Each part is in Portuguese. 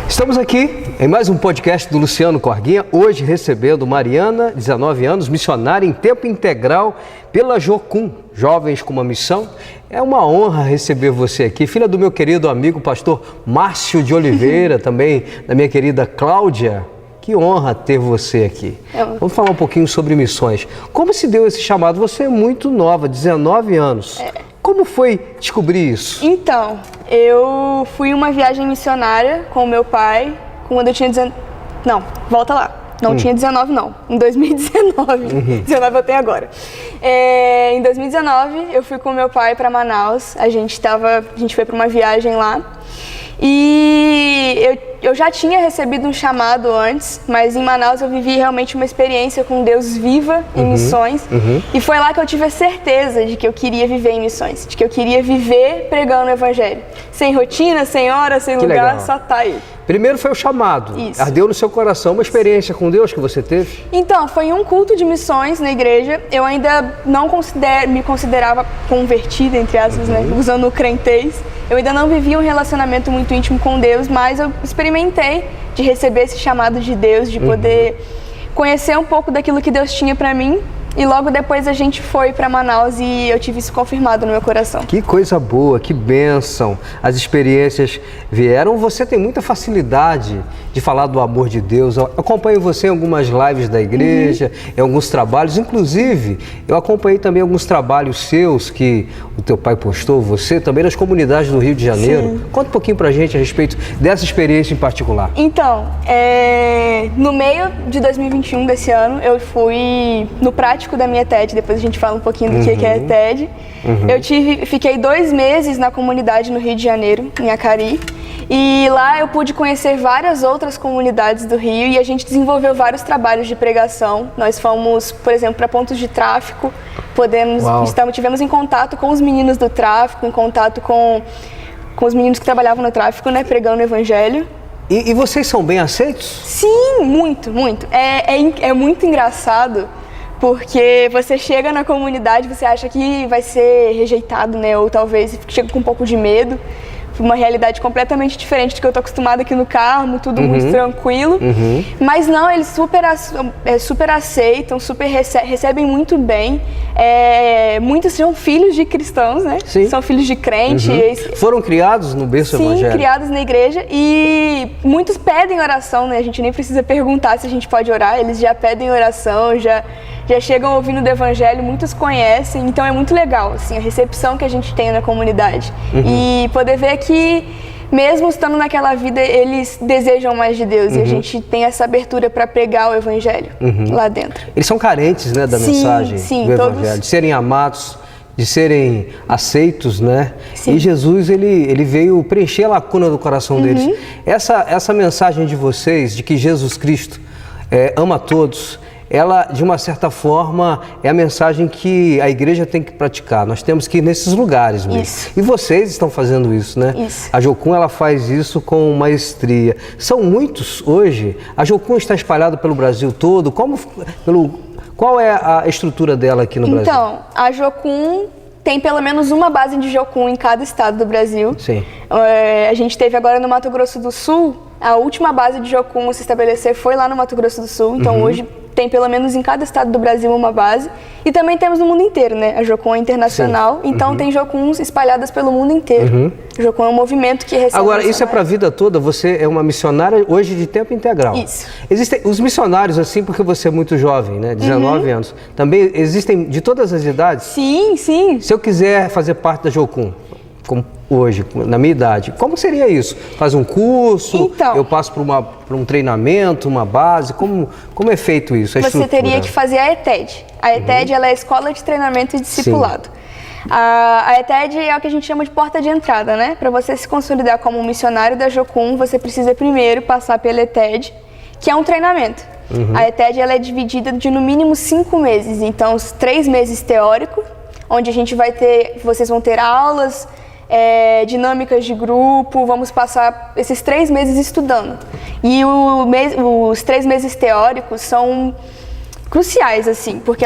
Estamos aqui em mais um podcast do Luciano Corguinha, hoje recebendo Mariana, 19 anos, missionária em tempo integral pela Jocum, Jovens com uma Missão. É uma honra receber você aqui, filha do meu querido amigo pastor Márcio de Oliveira, também da minha querida Cláudia. Que honra ter você aqui. Vamos falar um pouquinho sobre missões. Como se deu esse chamado? Você é muito nova, 19 anos. Como foi descobrir isso? Então, eu fui em uma viagem missionária com o meu pai quando eu tinha 19... Não, volta lá. Não tinha 19 não, em 2019. 19 eu tenho agora. Em 2019 eu fui com o meu pai para Manaus. A gente foi para uma viagem lá. E eu já tinha recebido um chamado antes, mas em Manaus eu vivi realmente uma experiência com Deus viva em missões. E foi lá que eu tive a certeza de que eu queria viver em missões, de que eu queria viver pregando o Evangelho. Sem rotina, sem hora, sem lugar, legal. Só tá aí. Primeiro foi o chamado. Isso. Ardeu no seu coração uma experiência com Deus que você teve? Então, foi em um culto de missões na igreja. Eu ainda não me considerava convertida, entre aspas, né? Usando o crentez. Eu ainda não vivia um relacionamento muito íntimo com Deus, mas eu experimentei de receber esse chamado de Deus, de poder conhecer um pouco daquilo que Deus tinha pra mim. E logo depois a gente foi para Manaus e eu tive isso confirmado no meu coração. Que coisa boa, que bênção. As experiências vieram. Você tem muita facilidade de falar do amor de Deus. Eu acompanho você em algumas lives da igreja, em alguns trabalhos. Inclusive, eu acompanhei também alguns trabalhos seus que o teu pai postou, você também nas comunidades do Rio de Janeiro. Sim. Conta um pouquinho pra gente a respeito dessa experiência em particular. Então, no meio de 2021 desse ano, eu fui no prático da minha TED, depois a gente fala um pouquinho do que é a TED. Fiquei 2 meses na comunidade no Rio de Janeiro, em Acari, e lá eu pude conhecer várias outras comunidades do Rio e a gente desenvolveu vários trabalhos de pregação. Nós fomos, por exemplo, para pontos de tráfico, tivemos em contato com os meninos do tráfico, em contato com os meninos que trabalhavam no tráfico, né, pregando o Evangelho. E vocês são bem aceitos? Sim, muito, muito. É muito engraçado. Porque você chega na comunidade, você acha que vai ser rejeitado, né? Ou talvez chega com um pouco de medo. Uma realidade completamente diferente do que eu tô acostumada aqui no Carmo, tudo muito tranquilo. Mas não, eles super aceitam, recebem muito bem. Muitos são filhos de cristãos, né? Sim. São filhos de crente. Foram criados no berço evangélico? Sim, criados na igreja. E muitos pedem oração, né? A gente nem precisa perguntar se a gente pode orar. Eles já pedem oração, já chegam ouvindo do Evangelho, muitos conhecem, então é muito legal, assim, a recepção que a gente tem na comunidade. E poder ver que, mesmo estando naquela vida, eles desejam mais de Deus e a gente tem essa abertura para pregar o Evangelho lá dentro. Eles são carentes, né, da mensagem do Evangelho, de serem amados, de serem aceitos, né? Sim. E Jesus, ele veio preencher a lacuna do coração deles. Essa mensagem de vocês, de que Jesus Cristo ama a todos, ela, de uma certa forma, é a mensagem que a igreja tem que praticar. Nós temos que ir nesses lugares mesmo. Isso. E vocês estão fazendo isso, né? Isso. A Jocum, ela faz isso com maestria. São muitos hoje. A Jocum está espalhada pelo Brasil todo. Qual é a estrutura dela aqui no Brasil? Então, a Jocum tem pelo menos uma base de Jocum em cada estado do Brasil. Sim. A gente teve agora no Mato Grosso do Sul, a última base de Jocum a se estabelecer foi lá no Mato Grosso do Sul. Então, hoje tem pelo menos em cada estado do Brasil uma base. E também temos no mundo inteiro, né? A Jocum é internacional, então tem Jocuns espalhadas pelo mundo inteiro. Jocum é um movimento que recebe... Agora, isso é para a vida toda? Você é uma missionária hoje de tempo integral. Isso. Existem os missionários, assim, porque você é muito jovem, né? 19 anos. Também existem de todas as idades? Sim, sim. Se eu quiser fazer parte da Jocum, como hoje, na minha idade, como seria isso? Faz um curso? Então, eu passo por um treinamento, uma base? Como é feito isso? Você teria que fazer a ETED. A ETED ela é a Escola de Treinamento e Discipulado. A ETED é o que a gente chama de porta de entrada, né? Para você se consolidar como um missionário da Jocum, você precisa primeiro passar pela ETED, que é um treinamento. A ETED ela é dividida de no mínimo 5 meses. Então, 3 meses teórico, onde vocês vão ter aulas, dinâmicas de grupo, vamos passar esses 3 meses estudando. E os 3 meses teóricos são cruciais, assim, porque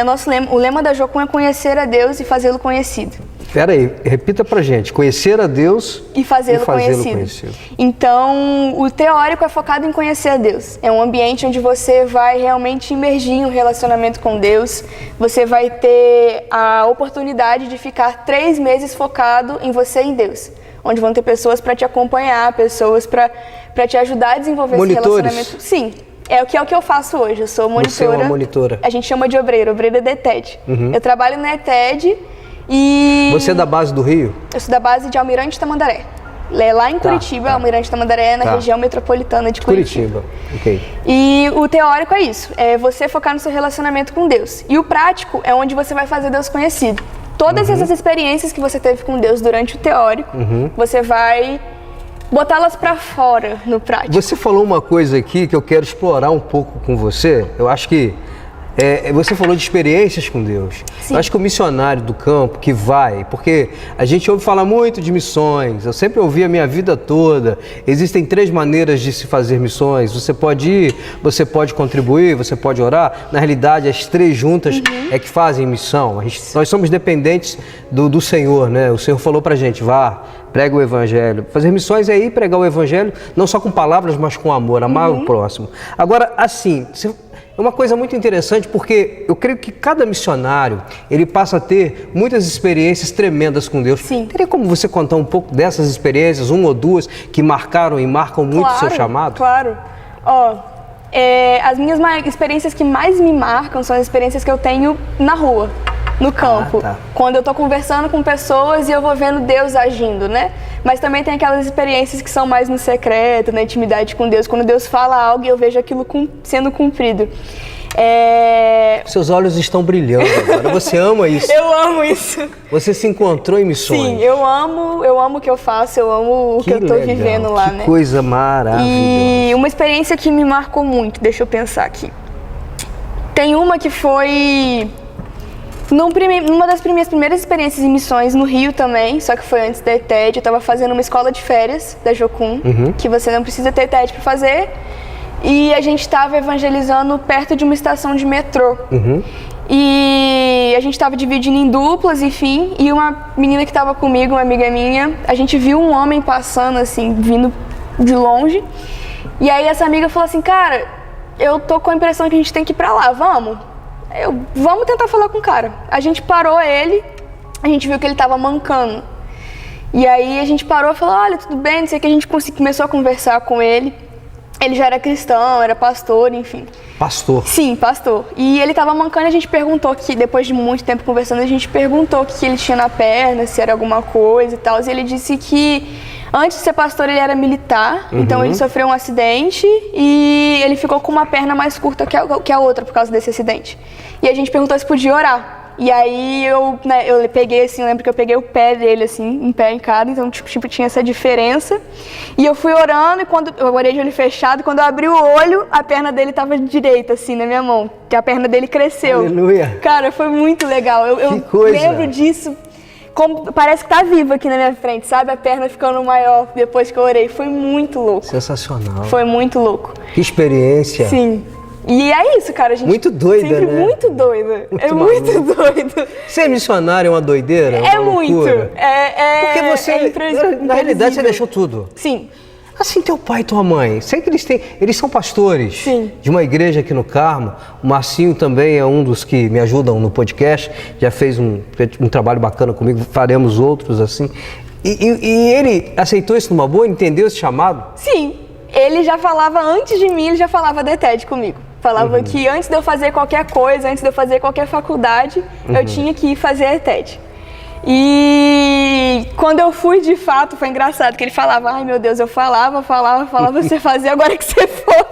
o lema da Jocum é conhecer a Deus e fazê-lo conhecido. Espera aí, repita pra gente, conhecer a Deus e fazê-lo conhecido. Então, o teórico é focado em conhecer a Deus. É um ambiente onde você vai realmente imergir em um relacionamento com Deus, você vai ter a oportunidade de ficar 3 meses focado em você e em Deus, onde vão ter pessoas para te acompanhar, pessoas para te ajudar a desenvolver esse relacionamento. Sim. É o que eu faço hoje, eu sou monitora. Você é uma monitora. A gente chama de obreira da ETED. Eu trabalho na ETED e... Você é da base do Rio? Eu sou da base de Almirante Tamandaré. Lá em Curitiba, Almirante Tamandaré, na região metropolitana de Curitiba. Ok. E o teórico é isso, é você focar no seu relacionamento com Deus. E o prático é onde você vai fazer Deus conhecido. Todas essas experiências que você teve com Deus durante o teórico, você vai botá-las para fora no prático. Você falou uma coisa aqui que eu quero explorar um pouco com você. Eu acho que você falou de experiências com Deus. Sim. Eu acho que o missionário do campo que vai, porque a gente ouve falar muito de missões, eu sempre ouvi a minha vida toda, existem 3 maneiras de se fazer missões, você pode ir, você pode contribuir, você pode orar, na realidade as 3 juntas é que fazem missão. Nós somos dependentes do Senhor, né? O Senhor falou pra gente, vá, prega o Evangelho. Fazer missões é ir pregar o Evangelho, não só com palavras, mas com amor, amar o próximo. Agora, assim, é uma coisa muito interessante porque eu creio que cada missionário, ele passa a ter muitas experiências tremendas com Deus. Sim. Teria como você contar um pouco dessas experiências, 1 ou 2, que marcaram e marcam muito o seu chamado? Claro. As minhas experiências que mais me marcam são as experiências que eu tenho na rua, no campo. Quando eu tô conversando com pessoas e eu vou vendo Deus agindo, né? Mas também tem aquelas experiências que são mais no secreto, na intimidade com Deus. Quando Deus fala algo e eu vejo aquilo sendo cumprido. Seus olhos estão brilhando agora. Você ama isso? Eu amo isso. Você se encontrou em missões? Sim, eu amo o que eu faço, eu amo o que eu tô vivendo lá, né? Que coisa maravilhosa. E uma experiência que me marcou muito, deixa eu pensar aqui. Tem uma que foi... Numa das minhas primeiras experiências em missões no Rio também, só que foi antes da ETED, eu estava fazendo uma escola de férias da Jocum, que você não precisa ter ETED para fazer, e a gente estava evangelizando perto de uma estação de metrô. E a gente estava dividindo em duplas, enfim, e uma menina que estava comigo, uma amiga minha, a gente viu um homem passando, assim, vindo de longe, e aí essa amiga falou assim, cara, eu tô com a impressão que a gente tem que ir pra lá, vamos? Vamos tentar falar com o cara. A gente parou ele, a gente viu que ele tava mancando. E aí a gente parou e falou, olha, tudo bem, não sei o que, a gente começou a conversar com ele. Ele já era cristão, era pastor, enfim. Pastor? Sim, pastor. E ele tava mancando e a gente perguntou, que depois de muito tempo conversando, a gente perguntou o que ele tinha na perna, se era alguma coisa e tal. E ele disse que antes de ser pastor ele era militar, então ele sofreu um acidente e ele ficou com uma perna mais curta que a outra por causa desse acidente. E a gente perguntou se podia orar. E aí eu peguei assim, eu lembro que eu peguei o pé dele assim, um pé em cada, então tipo tinha essa diferença. E eu fui orando e quando eu orei de olho fechado, quando eu abri o olho, a perna dele estava direita assim na minha mão, que a perna dele cresceu. Aleluia. Cara, foi muito legal. Eu lembro disso. Parece que tá vivo aqui na minha frente, sabe? A perna ficando maior depois que eu orei. Foi muito louco. Sensacional. Foi muito louco. Que experiência. Sim. E é isso, cara. A gente muito doida, sempre né? Muito doida. Muito doido. Ser missionário é uma doideira? É muito. Porque você, na realidade, você deixou tudo. Sim. Assim, teu pai e tua mãe, sei que eles são pastores. Sim. De uma igreja aqui no Carmo. O Marcinho também é um dos que me ajudam no podcast, já fez um trabalho bacana comigo, faremos outros assim. E ele aceitou isso numa boa, entendeu esse chamado? Sim, ele já falava, antes de mim, ele já falava da ETED comigo. Falava que antes de eu fazer qualquer coisa, antes de eu fazer qualquer faculdade, eu tinha que ir fazer a ETED. E quando eu fui, de fato, foi engraçado, que ele falava, ai meu Deus, eu falava, você fazia, agora que você foi.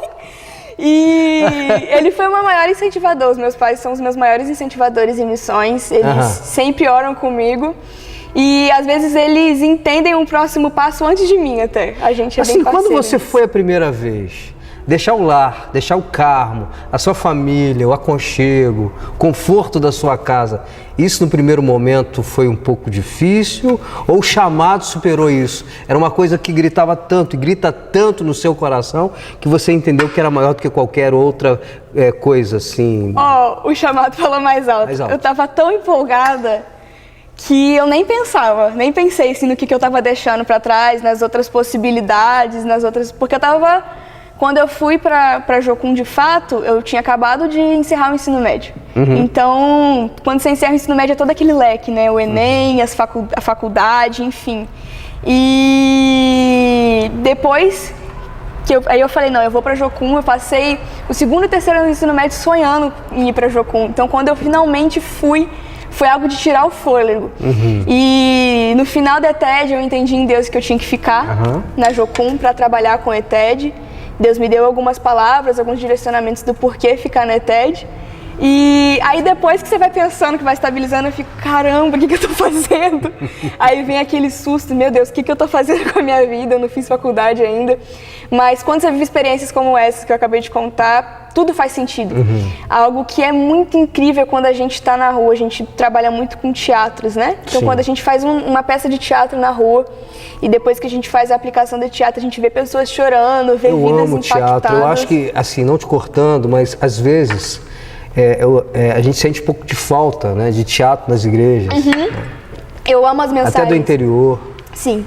E ele foi o meu maior incentivador, os meus pais são os meus maiores incentivadores em missões, eles sempre oram comigo. E às vezes eles entendem um próximo passo antes de mim até, a gente é bem parceiro. Quando você foi a primeira vez, deixar o lar, deixar o carmo, a sua família, o aconchego, o conforto da sua casa, isso no primeiro momento foi um pouco difícil ou o chamado superou isso? Era uma coisa que gritava tanto e grita tanto no seu coração que você entendeu que era maior do que qualquer outra coisa assim? O chamado falou mais alto. Eu estava tão empolgada que eu nem pensei assim, no que eu estava deixando para trás, nas outras possibilidades, porque quando eu fui para Jocum de fato, eu tinha acabado de encerrar o ensino médio. Então, quando você encerra o ensino médio é todo aquele leque, né? O Enem, a faculdade, enfim. E depois aí eu falei, não, eu vou para Jocum, eu passei o segundo e terceiro ano do ensino médio sonhando em ir para Jocum. Então, quando eu finalmente fui, foi algo de tirar o fôlego. E no final da ETED eu entendi em Deus que eu tinha que ficar na Jocum para trabalhar com a ETED. Deus me deu algumas palavras, alguns direcionamentos do porquê ficar na ETED. E aí depois que você vai pensando, que vai estabilizando, eu fico, caramba, o que eu tô fazendo? Aí vem aquele susto, meu Deus, o que eu tô fazendo com a minha vida? Eu não fiz faculdade ainda. Mas quando você vive experiências como essas que eu acabei de contar, tudo faz sentido. Algo que é muito incrível quando a gente está na rua, a gente trabalha muito com teatros, né? Então quando a gente faz uma peça de teatro na rua e depois que a gente faz a aplicação de teatro, a gente vê pessoas chorando, vê vidas impactadas. Eu amo teatro, eu acho que, assim, não te cortando, mas às vezes a gente sente um pouco de falta, né, de teatro nas igrejas. Eu amo as mensagens. Até do interior. Sim.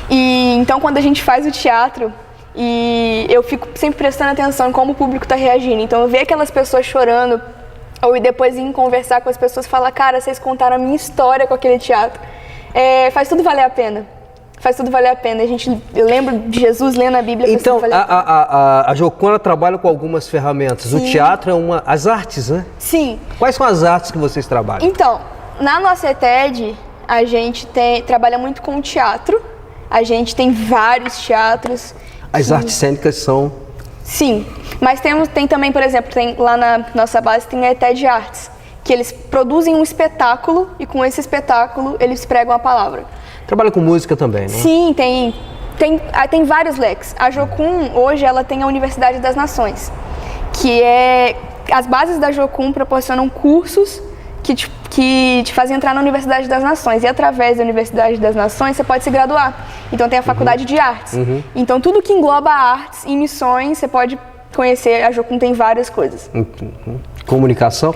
E então quando a gente faz o teatro, e eu fico sempre prestando atenção em como o público está reagindo. Então eu ver aquelas pessoas chorando, ou depois ir conversar com as pessoas e falar, cara, vocês contaram a minha história com aquele teatro. Faz tudo valer a pena. Faz tudo valer a pena. Eu lembro de Jesus lendo a Bíblia. Então, a Jocum, ela trabalha com algumas ferramentas. Sim. O teatro é as artes, né? Sim. Quais são as artes que vocês trabalham? Então, na nossa ETED, a gente trabalha muito com teatro. A gente tem vários teatros. As artes cênicas são... Sim, mas tem também, por exemplo, lá na nossa base tem a ETED Artes, que eles produzem um espetáculo e com esse espetáculo eles pregam a palavra. Trabalha com música também, né? Sim, tem vários leques. A Jocum, hoje, ela tem a Universidade das Nações, que as bases da Jocum proporcionam cursos que te fazem entrar na Universidade das Nações. E através da Universidade das Nações você pode se graduar. Então tem a Faculdade de Artes. Então tudo que engloba artes e missões você pode conhecer. A Jocum tem várias coisas. Comunicação.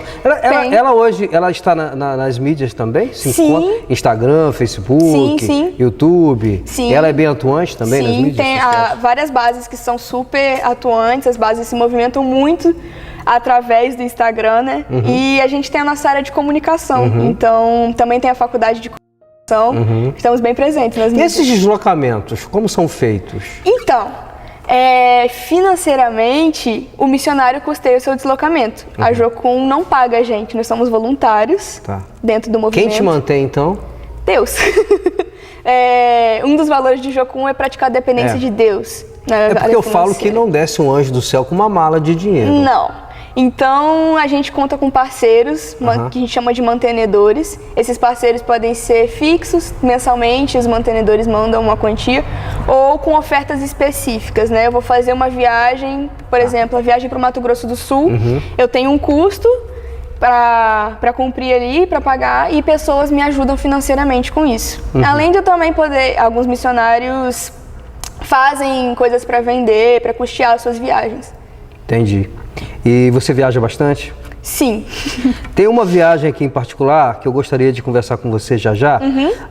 Ela hoje está nas mídias também? Sim. Instagram, Facebook, sim. YouTube. Sim. Ela é bem atuante também nas mídias? Sim, tem várias bases que são super atuantes. As bases se movimentam muito através do Instagram, né? E a gente tem a nossa área de comunicação. Então, também tem a faculdade de comunicação. Estamos bem presentes nas mídias. E esses deslocamentos, como são feitos? Então, financeiramente, o missionário custeia o seu deslocamento. A Jocum não paga a gente, nós somos voluntários dentro do movimento. Quem te mantém, então? Deus. Um dos valores de Jocum é praticar a dependência de Deus. Porque eu falo que não desce um anjo do céu com uma mala de dinheiro. Não. Então, a gente conta com parceiros, que a gente chama de mantenedores. Esses parceiros podem ser fixos, mensalmente, os mantenedores mandam uma quantia, ou com ofertas específicas, né? Eu vou fazer uma viagem, por exemplo, a viagem para o Mato Grosso do Sul, eu tenho um custo para cumprir ali, para pagar, e pessoas me ajudam financeiramente com isso. Além de eu também poder, alguns missionários fazem coisas para vender, para custear as suas viagens. Entendi. E você viaja bastante? Sim. Tem uma viagem aqui em particular que eu gostaria de conversar com você já.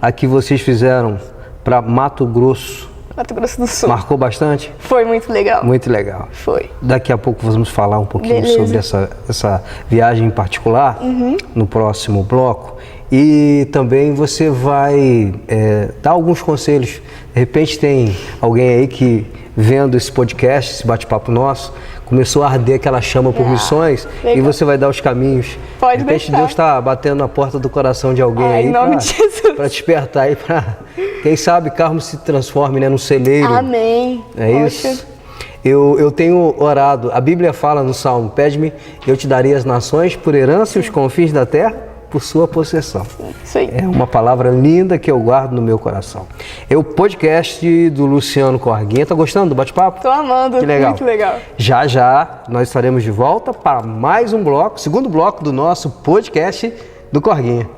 A que vocês fizeram para Mato Grosso. Mato Grosso do Sul. Marcou bastante? Foi muito legal. Muito legal. Foi. Daqui a pouco vamos falar um pouquinho sobre essa viagem em particular no próximo bloco. E também você vai dar alguns conselhos. De repente tem alguém aí que, vendo esse podcast, esse bate-papo nosso, começou a arder aquela chama por missões, legal. E você vai dar os caminhos. Pode de repente deixar. Deus está batendo na porta do coração de alguém aí para despertar aí, para quem sabe Carmo se transforme, né, num celeiro. Amém. Isso? Eu tenho orado, a Bíblia fala no Salmo, pede-me, eu te darei as nações por herança e os confins da terra por sua possessão. Isso aí. É uma palavra linda que eu guardo no meu coração. É o podcast do Luciano Corguinha. Tá gostando do bate-papo? Tô amando, que legal. Muito legal. Já já nós estaremos de volta para mais um bloco, segundo bloco do nosso podcast do Corguinha.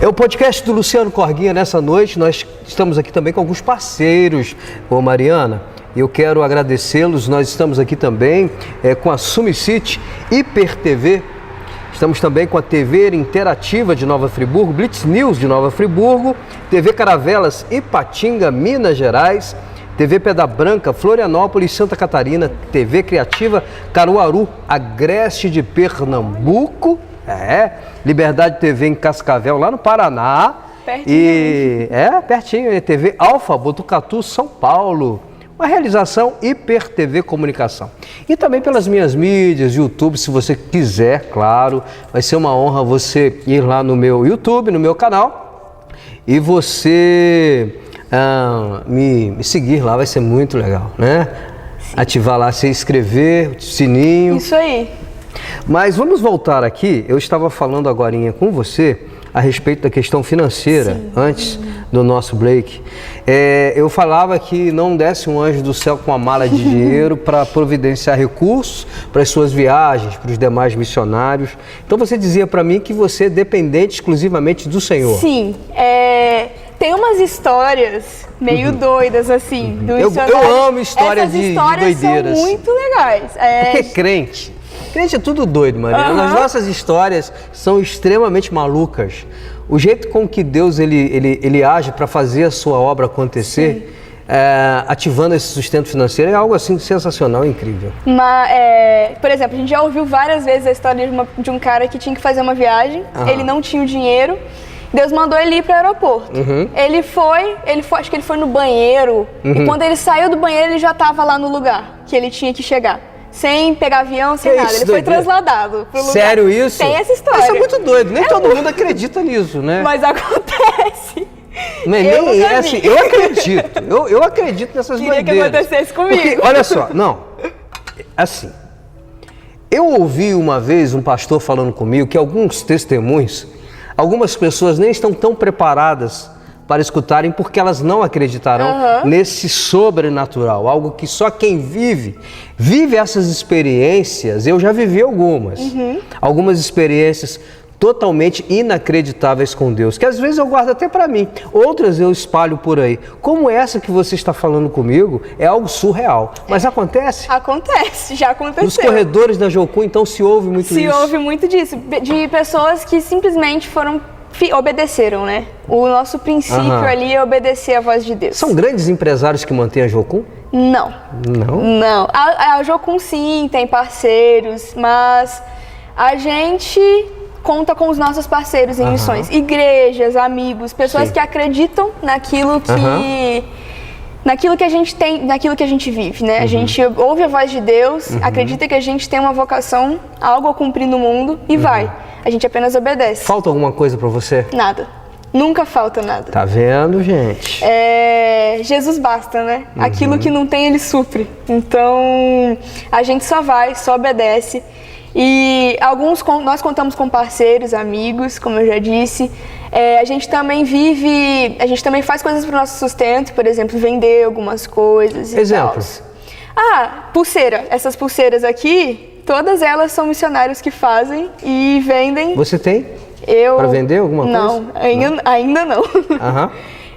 É o podcast do Luciano Corguinha. Nessa noite nós estamos aqui também com alguns parceiros, ô Mariana. Eu quero agradecê-los. Nós estamos aqui também com a Sumicity, Hiper TV. Estamos também com a TV Interativa de Nova Friburgo, Blitz News de Nova Friburgo, TV Caravelas, Ipatinga, Minas Gerais, TV Pedra Branca, Florianópolis, Santa Catarina, TV Criativa, Caruaru, Agreste de Pernambuco, Liberdade TV em Cascavel, lá no Paraná. Pertinho. Pertinho, TV Alfa, Botucatu, São Paulo. Uma realização Hiper TV Comunicação. E também pelas minhas mídias, YouTube, se você quiser, claro. Vai ser uma honra você ir lá no meu YouTube, no meu canal, e você me seguir lá, vai ser muito legal, né? Sim. Ativar lá, se inscrever, sininho. Isso aí. Mas vamos voltar aqui. Eu estava falando agorinha com você a respeito da questão financeira, sim, antes do nosso break. Eu falava que não desce um anjo do céu com uma mala de dinheiro para providenciar recursos para as suas viagens, para os demais missionários. Então você dizia para mim que você é dependente exclusivamente do Senhor. Sim, tem umas histórias meio doidas assim, do missionário. Eu amo histórias de doideiras. Essas histórias são muito legais. Porque crente é tudo doido, Mariana. As nossas histórias são extremamente malucas. O jeito com que Deus ele age para fazer a sua obra acontecer, ativando esse sustento financeiro, é algo assim sensacional, incrível. Por exemplo, a gente já ouviu várias vezes a história de um cara que tinha que fazer uma viagem, ele não tinha o dinheiro, Deus mandou ele ir para o aeroporto. Ele foi, acho que ele foi no banheiro, e quando ele saiu do banheiro, ele já estava lá no lugar que ele tinha que chegar. Sem pegar avião, sem nada. Ele foi trasladado pro lugar. Sério isso? Tem essa história. Isso é muito doido. Nem todo mundo acredita nisso, né? Mas acontece. Eu acredito. Eu acredito nessas doideiras. Queria que acontecesse comigo. Porque, olha só, assim, eu ouvi uma vez um pastor falando comigo que alguns testemunhos, algumas pessoas nem estão tão preparadas para escutarem, porque elas não acreditarão nesse sobrenatural, algo que só quem vive essas experiências. Eu já vivi algumas experiências totalmente inacreditáveis com Deus, que às vezes eu guardo até para mim, outras eu espalho por aí. Como essa que você está falando comigo, é algo surreal, mas acontece? Acontece, já aconteceu. Nos corredores da Jocum, então, se ouve muito isso? Se ouve muito disso, de pessoas que simplesmente obedeceram, né? O nosso princípio ali é obedecer à voz de Deus. São grandes empresários que mantêm a Jocum? Não. Não. A Jocum sim, tem parceiros, mas a gente conta com os nossos parceiros em missões. Igrejas, amigos, pessoas que acreditam naquilo que a gente tem, naquilo que a gente vive, né? A gente ouve a voz de Deus, acredita que a gente tem uma vocação, algo a cumprir no mundo e vai. A gente apenas obedece. Falta alguma coisa para você? Nada. Nunca falta nada. Tá vendo, gente? Jesus basta, né? Aquilo que não tem, Ele supre. Então, a gente só vai, só obedece. E nós contamos com parceiros, amigos, como eu já disse. A gente também faz coisas para o nosso sustento, por exemplo, vender algumas coisas. Exemplos? Pulseira. Essas pulseiras aqui, todas elas são missionários que fazem e vendem. Você tem? Para vender alguma coisa? Não, ainda não.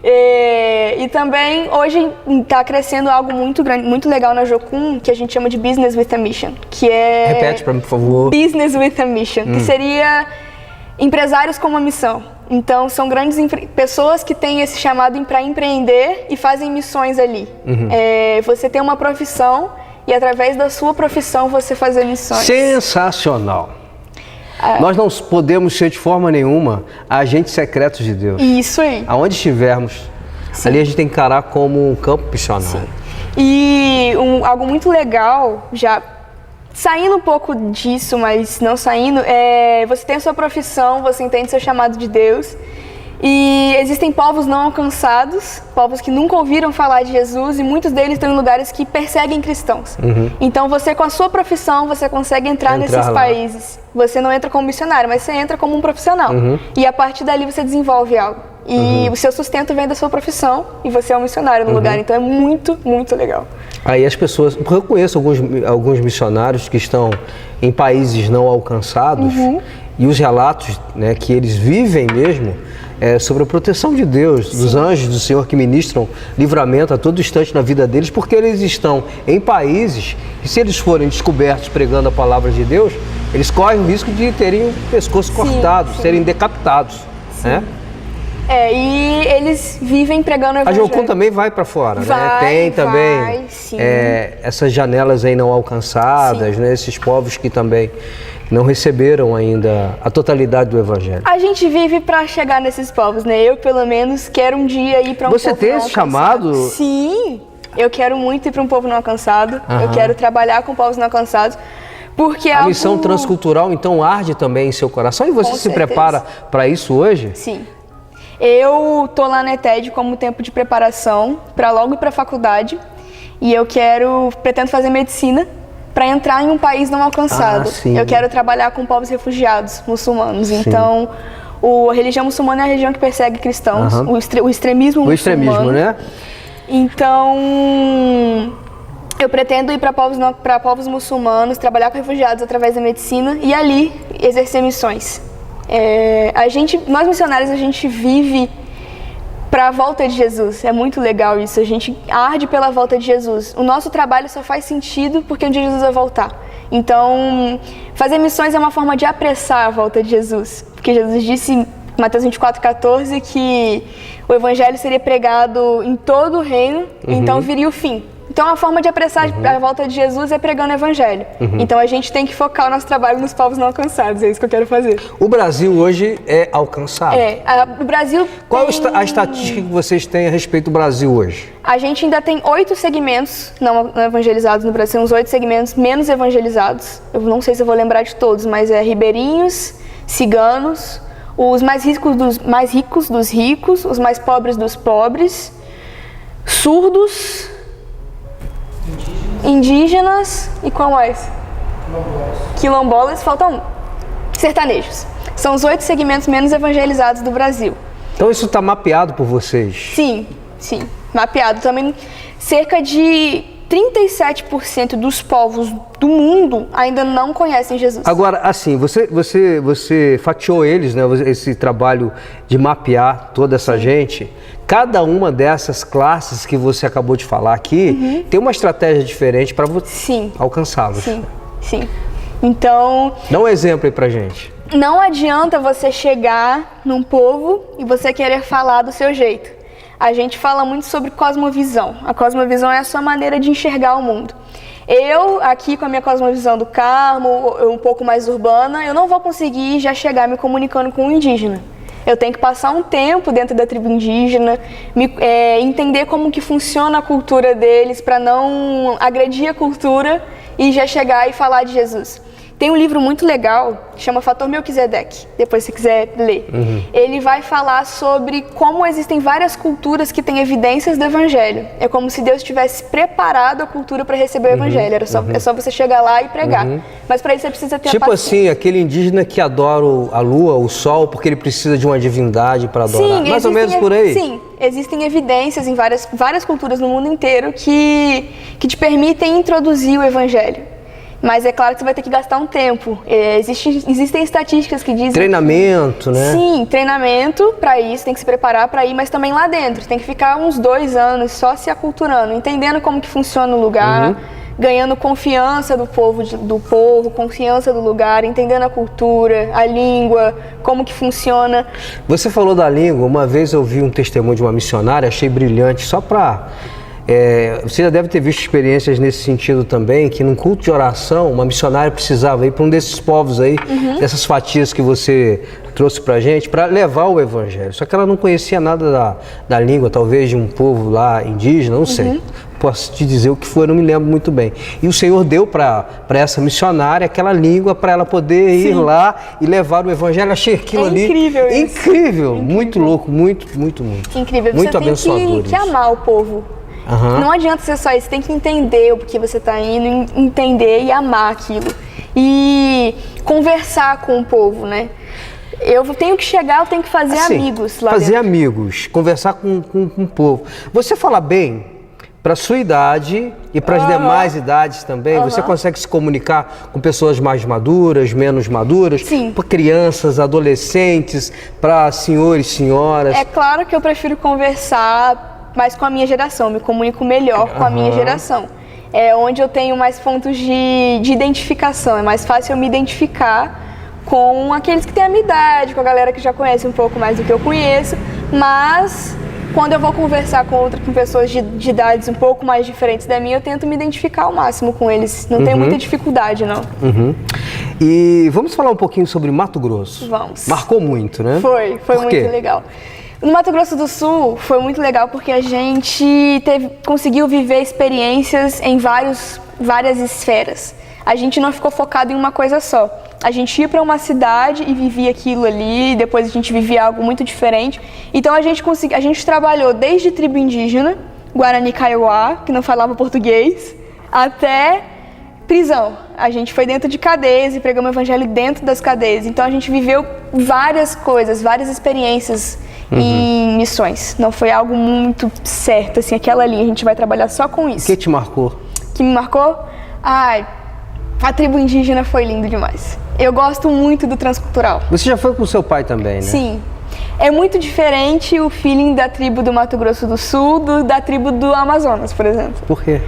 E também hoje está crescendo algo muito grande, muito legal na Jocum, que a gente chama de Business with a Mission, que é... Repete para mim, por favor. Business with a Mission, que seria empresários com uma missão. Então, são grandes pessoas que têm esse chamado para empreender e fazem missões ali. Você tem uma profissão e, através da sua profissão, você fazer missões. Sensacional! Nós não podemos ser de forma nenhuma agentes secretos de Deus. Isso aí. Aonde estivermos, ali a gente tem que encarar como um campo missionário. Sim. E algo muito legal, já saindo um pouco disso, mas não saindo, você tem a sua profissão, você entende seu chamado de Deus E existem povos não alcançados, povos que nunca ouviram falar de Jesus, e muitos deles estão em lugares que perseguem cristãos. Então você, com a sua profissão, você consegue entrar nesses países. Você não entra como missionário, mas você entra como um profissional. E a partir dali você desenvolve algo. E o seu sustento vem da sua profissão, e você é um missionário no lugar. Então é muito, muito legal. Aí as pessoas... Porque eu conheço alguns missionários que estão em países não alcançados, e os relatos, né, que eles vivem mesmo... sobre a proteção de Deus, dos anjos do Senhor que ministram livramento a todo instante na vida deles, porque eles estão em países que, se eles forem descobertos pregando a palavra de Deus, eles correm o risco de terem o pescoço cortado, serem decapitados. Né? E eles vivem pregando o evangelho. A Jocum também vai para fora, né? Tem também essas janelas aí não alcançadas, né? Esses povos que também não receberam ainda a totalidade do evangelho. A gente vive para chegar nesses povos, né? Eu, pelo menos, quero um dia ir para um povo não alcançado. Você tem esse chamado? Sim, eu quero muito ir para um povo não alcançado. Eu quero trabalhar com povos não alcançados. Porque a missão transcultural, então, arde também em seu coração? E você se prepara para isso hoje? Sim. Eu tô lá na ETED como tempo de preparação para logo ir para a faculdade. E eu pretendo fazer medicina para entrar em um país não alcançado. Eu quero trabalhar com povos refugiados muçulmanos. Então, a religião muçulmana é a religião que persegue cristãos, o extremismo muçulmano. O extremismo, né? Então, eu pretendo ir para povos muçulmanos, trabalhar com refugiados através da medicina e ali exercer missões. Nós missionários, a gente vive para a volta de Jesus. É muito legal isso. A gente arde pela volta de Jesus. O nosso trabalho só faz sentido porque um dia Jesus vai voltar. Então, fazer missões é uma forma de apressar a volta de Jesus. Porque Jesus disse em Mateus 24:14 que o evangelho seria pregado em todo o reino, então viria o fim. Então, a forma de apressar a volta de Jesus é pregando o evangelho. Então, a gente tem que focar o nosso trabalho nos povos não alcançados. É isso que eu quero fazer. O Brasil hoje é alcançado? O Brasil Qual a estatística que vocês têm a respeito do Brasil hoje? A gente ainda tem 8 segmentos não evangelizados no Brasil. Uns 8 segmentos menos evangelizados. Eu não sei se eu vou lembrar de todos, mas ribeirinhos, ciganos, os mais ricos dos ricos, os mais pobres dos pobres, surdos... Indígenas e qual mais? Quilombolas, faltam sertanejos. São os 8 segmentos menos evangelizados do Brasil. Então isso está mapeado por vocês? Sim, mapeado. Também cerca de 37% dos povos do mundo ainda não conhecem Jesus. Agora, assim, você fatiou eles, né? Esse trabalho de mapear toda essa gente. Cada uma dessas classes que você acabou de falar aqui tem uma estratégia diferente para você alcançá-los. Sim. Então... Dá um exemplo aí pra gente. Não adianta você chegar num povo e você querer falar do seu jeito. A gente fala muito sobre cosmovisão. A cosmovisão é a sua maneira de enxergar o mundo. Eu, aqui com a minha cosmovisão do Carmo, um pouco mais urbana, eu não vou conseguir já chegar me comunicando com um indígena. Eu tenho que passar um tempo dentro da tribo indígena, entender como que funciona a cultura deles para não agredir a cultura e já chegar e falar de Jesus. Tem um livro muito legal, chama Fator Melquisedeque, depois se quiser ler. Ele vai falar sobre como existem várias culturas que têm evidências do evangelho. É como se Deus tivesse preparado a cultura para receber o evangelho. É só você chegar lá e pregar. Mas para isso você precisa ter a paciência. Assim, aquele indígena que adora a lua, o sol, porque ele precisa de uma divindade para adorar. Mais ou menos por aí? Sim, existem evidências em várias culturas no mundo inteiro que te permitem introduzir o evangelho. Mas é claro que você vai ter que gastar um tempo. Existem estatísticas que dizem... Treinamento, né? Sim, treinamento para isso, tem que se preparar para ir, mas também lá dentro. Tem que ficar uns 2 anos só se aculturando, entendendo como que funciona o lugar, ganhando confiança do povo, confiança do lugar, entendendo a cultura, a língua, como que funciona. Você falou da língua, uma vez eu vi um testemunho de uma missionária, achei brilhante, só para... você já deve ter visto experiências nesse sentido também, que num culto de oração, uma missionária precisava ir para um desses povos aí, dessas fatias que você trouxe pra gente, para levar o evangelho. Só que ela não conhecia nada da língua, talvez de um povo lá indígena, não sei. posso te dizer o que foi, eu não me lembro muito bem. E o Senhor deu para essa missionária aquela língua para ela poder ir lá e levar o evangelho. Achei aquilo ali incrível isso. Incrível, muito louco, muito incrível. Muito você abençoador. Tem que amar o povo. Não adianta ser só isso, você tem que entender o que você está indo, entender e amar aquilo. E conversar com o povo, né? Eu tenho que chegar, eu tenho que fazer amigos lá fazer dentro. amigos, conversar com o povo. Você fala bem para a sua idade e para as demais idades também? Você consegue se comunicar com pessoas mais maduras, menos maduras? Sim. Para crianças, adolescentes, para senhores, senhoras? É claro que eu prefiro conversar mais com a minha geração, me comunico melhor com a minha geração. É onde eu tenho mais pontos de identificação, é mais fácil eu me identificar com aqueles que têm a minha idade, com a galera que já conhece um pouco mais do que eu conheço, mas quando eu vou conversar com pessoas de idades um pouco mais diferentes da minha, eu tento me identificar ao máximo com eles, não tenho muita dificuldade, não. E vamos falar um pouquinho sobre Mato Grosso. Vamos. Marcou muito, né? Foi muito legal. No Mato Grosso do Sul foi muito legal porque a gente conseguiu viver experiências em várias esferas. A gente não ficou focado em uma coisa só. A gente ia para uma cidade e vivia aquilo ali, depois a gente vivia algo muito diferente. Então a gente trabalhou desde tribo indígena, Guarani Kaiowá, que não falava português, até prisão. A gente foi dentro de cadeias e pregamos o evangelho dentro das cadeias. Então a gente viveu várias coisas, várias experiências em missões. Não foi algo muito certo, assim, aquela linha, a gente vai trabalhar só com isso. O que te marcou? Que me marcou? Ai, a tribo indígena foi lindo demais. Eu gosto muito do transcultural. Você já foi com seu pai também, né? Sim. É muito diferente o feeling da tribo do Mato Grosso do Sul da tribo do Amazonas, por exemplo. Por quê?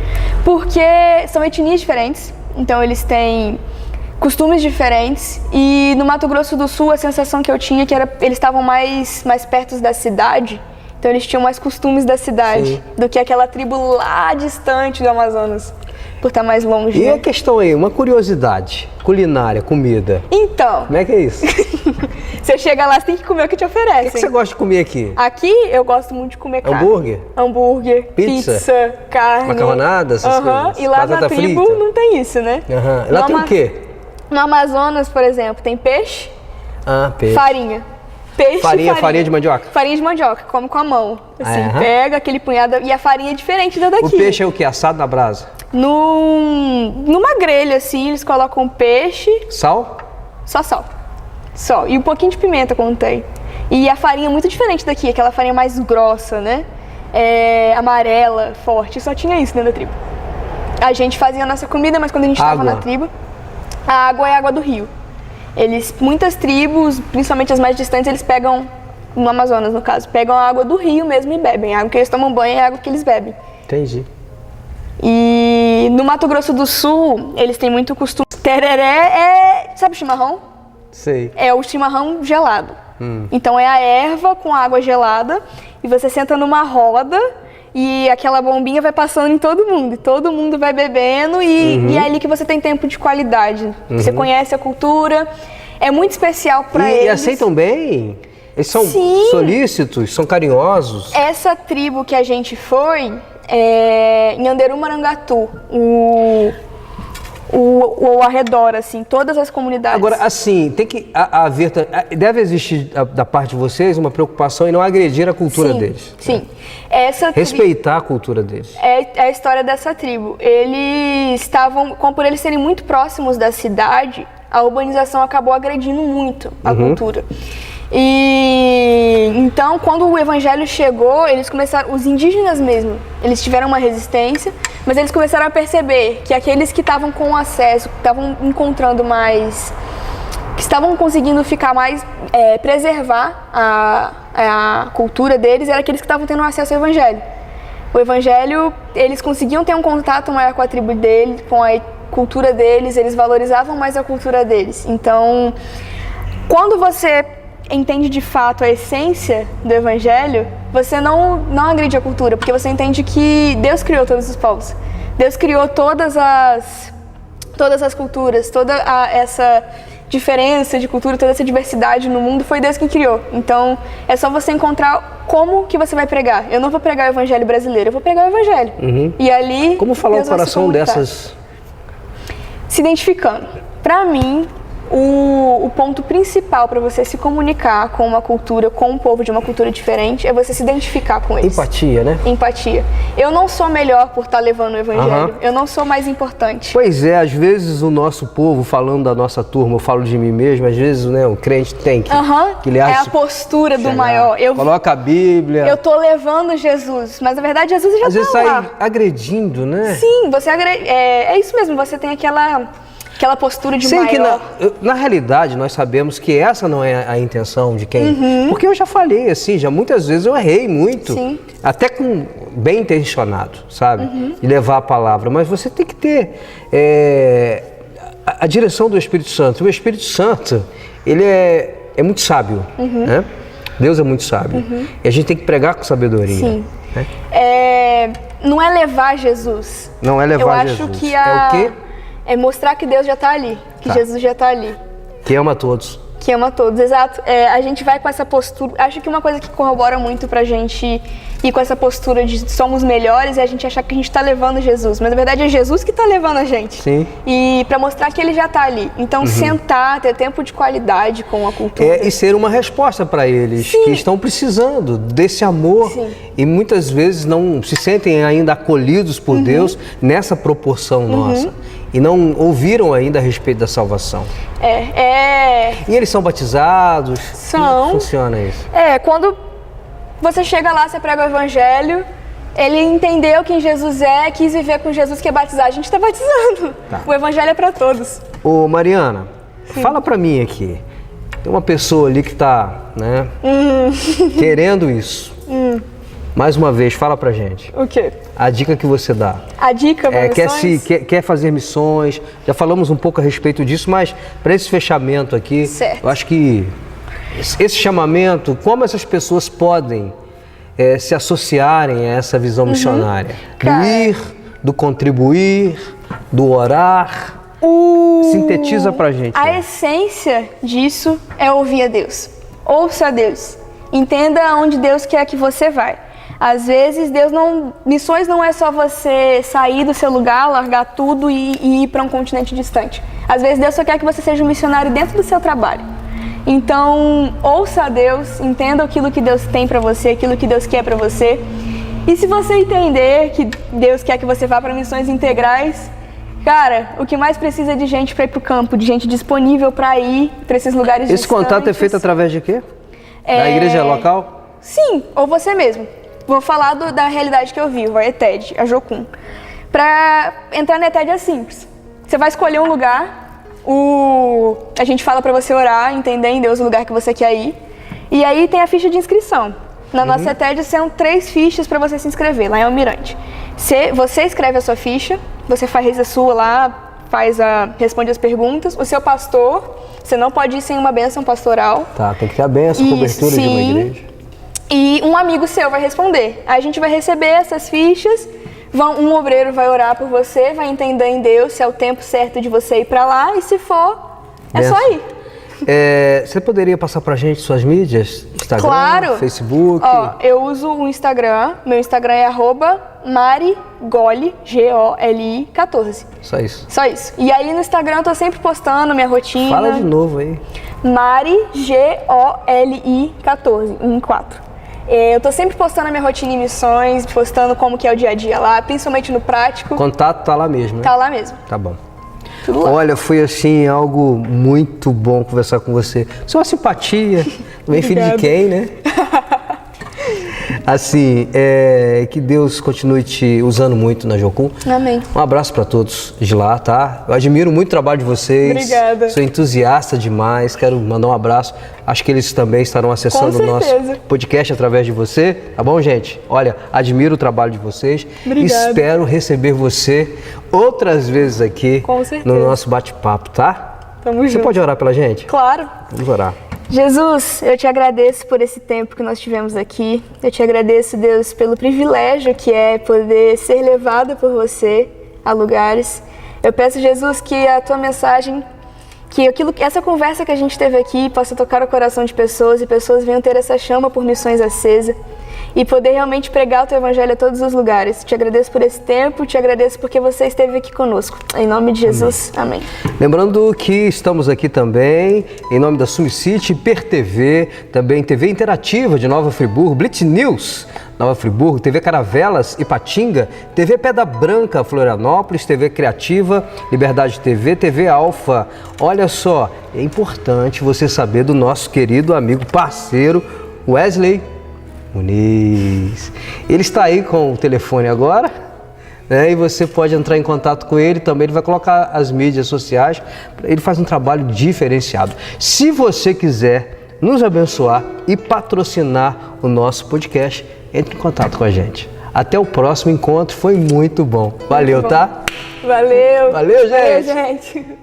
Porque são etnias diferentes, então eles têm costumes diferentes, e no Mato Grosso do Sul a sensação que eu tinha é que eles estavam mais perto da cidade, então eles tinham mais costumes da cidade do que aquela tribo lá distante do Amazonas, por estar mais longe. E a questão aí, uma curiosidade, culinária, comida. Então... Como é que é isso? Você chega lá, você tem que comer o que te oferecem. O que você gosta de comer aqui? Aqui eu gosto muito de comer carne. Hambúrguer? Pizza, carne. Macarronada, essas coisas? E lá batata na tribo frita? Não tem isso, né? Lá tem o quê? No Amazonas, por exemplo, tem peixe, peixe. Farinha. Peixe farinha de mandioca? Farinha de mandioca, come com a mão. Assim, pega aquele punhado, e a farinha é diferente da daqui. O peixe é o quê? Assado na brasa? Numa grelha, assim, eles colocam peixe. Sal? Só sal. Só. E um pouquinho de pimenta quando tem. E a farinha é muito diferente daqui, aquela farinha mais grossa, né? Amarela, forte. Só tinha isso dentro da tribo. A gente fazia a nossa comida, mas quando a gente estava na tribo, a água é água do rio. Muitas tribos, principalmente as mais distantes, eles pegam, no Amazonas no caso, pegam a água do rio mesmo e bebem. A água que eles tomam banho é a água que eles bebem. Entendi. E no Mato Grosso do Sul, eles têm muito costume. Tereré sabe chimarrão? Sei. É o chimarrão gelado. Então é a erva com água gelada e você senta numa roda e aquela bombinha vai passando em todo mundo. E todo mundo vai bebendo e é ali que você tem tempo de qualidade. Você conhece a cultura, é muito especial para eles. E aceitam bem? Eles são solícitos, são carinhosos? Essa tribo que a gente foi em Anderu Marangatu, o arredor, assim, todas as comunidades. Agora, assim, tem que haver, deve existir da parte de vocês uma preocupação em não agredir a cultura deles. Sim. Respeitar a cultura deles. É a história dessa tribo. Eles estavam, por eles serem muito próximos da cidade, a urbanização acabou agredindo muito a cultura. E então, quando o evangelho chegou, eles começaram, os indígenas mesmo, eles tiveram uma resistência, mas eles começaram a perceber que aqueles que estavam com acesso, que estavam encontrando mais, que estavam conseguindo ficar mais, preservar a cultura deles, eram aqueles que estavam tendo acesso ao evangelho. O evangelho, eles conseguiam ter um contato maior com a tribo deles, com a cultura deles, eles valorizavam mais a cultura deles. Então, quando você entende de fato a essência do evangelho, você não agride a cultura, porque você entende que Deus criou todos os povos. Deus criou todas as culturas, toda essa diferença de cultura, toda essa diversidade no mundo, foi Deus quem criou. Então, é só você encontrar como que você vai pregar. Eu não vou pregar o evangelho brasileiro, eu vou pregar o evangelho. E ali... Como falar o coração dessas... Se identificando. Para mim, o ponto principal para você se comunicar com uma cultura, com um povo de uma cultura diferente, é você se identificar com eles. Empatia, né? Empatia. Eu não sou melhor por estar levando o evangelho. Eu não sou mais importante. Pois é, às vezes o nosso povo, falando da nossa turma, eu falo de mim mesmo, às vezes, né, o crente tem que ele é a postura do maior. Coloca a Bíblia. Eu tô levando Jesus, mas na verdade Jesus já às vezes sai agredindo, né? Sim, você é isso mesmo, você tem aquela postura de maior. Que na realidade, nós sabemos que essa não é a intenção de quem... Porque eu já falei assim, muitas vezes eu errei muito. Sim. Até com bem intencionado, sabe? De levar a palavra. Mas você tem que ter a direção do Espírito Santo. O Espírito Santo, ele é muito sábio, né? Deus é muito sábio. E a gente tem que pregar com sabedoria. Sim. Né? Não é levar Jesus. Não é levar Jesus. Eu acho que é o quê? É mostrar que Deus já está ali, que Jesus já está ali. Que ama todos. Que ama todos, exato. A gente vai com essa postura, acho que uma coisa que corrobora muito pra gente ir com essa postura de somos melhores é a gente achar que a gente está levando Jesus, mas na verdade é Jesus que está levando a gente. Sim. E para mostrar que ele já está ali. Então sentar, ter tempo de qualidade com a cultura. E ser uma resposta para eles que estão precisando desse amor e muitas vezes não se sentem ainda acolhidos por Deus nessa proporção nossa. E não ouviram ainda a respeito da salvação. E eles são batizados? São. Como funciona isso? Quando você chega lá, você prega o evangelho, ele entendeu quem Jesus é, quis viver com Jesus, que é batizar. A gente está batizando. O evangelho é para todos. Ô Mariana, fala para mim aqui. Tem uma pessoa ali que está, né, querendo isso. Mais uma vez, fala pra gente. O quê? A dica que você dá. A dica para missões? Quer fazer missões. Já falamos um pouco a respeito disso, mas para esse fechamento aqui, eu acho que esse chamamento, como essas pessoas podem se associarem a essa visão missionária? Do ir, do contribuir, do orar. Sintetiza pra gente. A essência disso é ouvir a Deus. Ouça a Deus. Entenda onde Deus quer que você vai. Às vezes, missões não é só você sair do seu lugar, largar tudo e ir para um continente distante. Às vezes, Deus só quer que você seja um missionário dentro do seu trabalho. Então, ouça a Deus, entenda aquilo que Deus tem para você, aquilo que Deus quer para você. E se você entender que Deus quer que você vá para missões integrais, cara, o que mais precisa é de gente para ir para o campo, de gente disponível para ir para esses lugares distantes. Esse contato é feito através de quê? Da igreja local? Sim, ou você mesmo. Vou falar da realidade que eu vivo, a ETED, a Jocum. Para entrar na ETED é simples. Você vai escolher um lugar, a gente fala para você orar, entender em Deus o lugar que você quer ir. E aí tem a ficha de inscrição. Na nossa ETED são 3 fichas para você se inscrever, lá em Almirante. Você escreve a sua ficha, você faz a sua lá, responde as perguntas. O seu pastor, você não pode ir sem uma bênção pastoral. Tem que ter a bênção, cobertura de uma igreja. E um amigo seu vai responder. A gente vai receber essas fichas, um obreiro vai orar por você, vai entender em Deus se é o tempo certo de você ir para lá, e se for, só ir. Você poderia passar pra gente suas mídias? Instagram, claro. Facebook? Eu uso o Instagram, meu Instagram é @marigoli, Goli 14. Só isso? Só isso. E aí no Instagram eu tô sempre postando minha rotina. Fala de novo aí. Mari, Goli 14, 14. Eu tô sempre postando a minha rotina em missões, postando como que é o dia a dia lá, principalmente no prático. O contato tá lá mesmo, né? Tá lá mesmo. Tá bom. Tudo lá. Olha, foi assim, algo muito bom conversar com você. Você é uma simpatia, também filho de quem, né? Assim, que Deus continue te usando muito na Jocum. Amém. Um abraço para todos de lá, tá? Eu admiro muito o trabalho de vocês. Obrigada. Sou entusiasta demais, quero mandar um abraço. Acho que eles também estarão acessando o nosso podcast através de você, tá bom, gente? Olha, admiro o trabalho de vocês. Obrigada. Espero receber você outras vezes aqui no nosso bate-papo, tá? Tamo junto. Você pode orar pela gente? Claro. Vamos orar. Jesus, eu te agradeço por esse tempo que nós tivemos aqui. Eu te agradeço, Deus, pelo privilégio que é poder ser levada por você a lugares. Eu peço, Jesus, que a tua mensagem que essa conversa que a gente teve aqui possa tocar o coração de pessoas e pessoas venham ter essa chama por missões acesa e poder realmente pregar o teu evangelho a todos os lugares. Te agradeço por esse tempo, te agradeço porque você esteve aqui conosco. Em nome de Jesus, amém. Lembrando que estamos aqui também em nome da Sumicity, PerTV, também TV Interativa de Nova Friburgo, Blitz News Nova Friburgo, TV Caravelas Ipatinga, TV Pedra Branca Florianópolis, TV Criativa, Liberdade TV, TV Alfa. Olha só, é importante você saber do nosso querido amigo, parceiro, Wesley Muniz. Ele está aí com o telefone agora, né? E você pode entrar em contato com ele também. Ele vai colocar as mídias sociais. Ele faz um trabalho diferenciado. Se você quiser nos abençoar e patrocinar o nosso podcast, entre em contato com a gente. Até o próximo encontro, foi muito bom. Valeu, tá? Valeu. Valeu, gente. Valeu, gente.